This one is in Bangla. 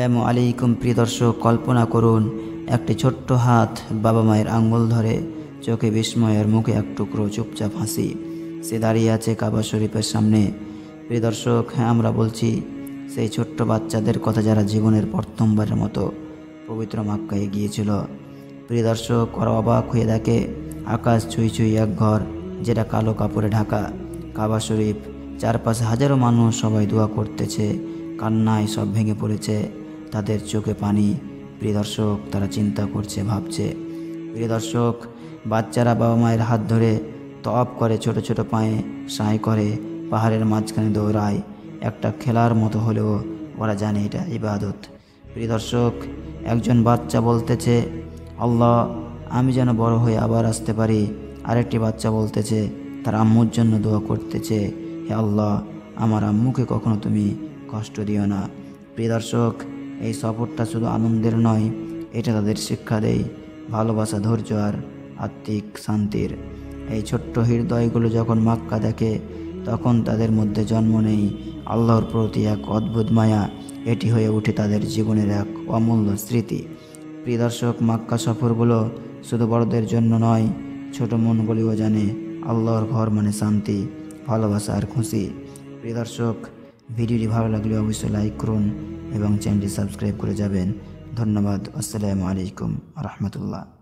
আসসালামু আলাইকুম প্রিয় দর্শক, কল্পনা করুন একটি ছোট্ট হাত বাবা মায়ের আঙ্গুল ধরে, চোখে বিস্ময়ের, মুখে এক টুকরো চুপচাপ হাসি। সে দাঁড়িয়ে আছে কাবা শরীফের সামনে। প্রিয় দর্শক, হ্যাঁ, আমরা বলছি সেই ছোট্ট বাচ্চাদের কথা যারা জীবনের প্রথমবারের মতো পবিত্র মক্কায় গিয়েছিল। প্রিয় দর্শক, ওরা অবাক হয়ে দেখে আকাশ ছুঁই ছুঁই এক ঘর, যেটা কালো কাপড়ে ঢাকা। কাবা শরীফ, চারপাশে হাজারো মানুষ, সবাই দোয়া করতেছে, কান্নায় সব ভেঙে পড়েছে, তাদের চোখে পানি। প্রিয় দর্শক, তারা চিন্তা করছে, ভাবছে। প্রিয় দর্শক, বাচ্চারা বাবা মায়ের হাত ধরে তওয়াব করে, ছোট ছোট পায়ে সাঁই করে, পাহাড়ের মাঝখানে দৌড়ায়। একটা খেলার মতো হলেও ওরা জানে এটা ইবাদত। প্রিয় দর্শক, একজন বাচ্চা বলতেছে, আল্লাহ, আমি যেন বড় হয়ে আবার আসতে পারি। আরেকটি বাচ্চা বলতেছে, তার আম্মুর জন্য দোয়া করতেছে, হে আল্লাহ, আমার আম্মুকে কখনো তুমি কষ্ট দিও না। প্রিয় দর্শক, এই সফরটা শুধু আনন্দের নয়, এটা তাদের শিক্ষা দেয় ভালোবাসা, ধৈর্য আর আত্মিক শান্তির। এই ছোট্ট হৃদয়গুলো যখন মক্কা দেখে, তখন তাদের মধ্যে জন্ম নেই আল্লাহর প্রতি এক অদ্ভুত মায়া। এটি হয়ে ওঠে তাদের জীবনের এক অমূল্য স্মৃতি। প্রিয় দর্শক, মক্কা সফরগুলো শুধু বড়দের জন্য নয়, ছোট মনগুলিও জানে আল্লাহর ঘর মানে শান্তি, ভালোবাসা আর খুশি। প্রিয় দর্শক, ভিডিওটি ভালো লাগলে অবশ্যই লাইক করুন এবং চ্যানেলটি সাবস্ক্রাইব করে যাবেন। ধন্যবাদ। আসসালামু আলাইকুম রহমতুল্লাহ।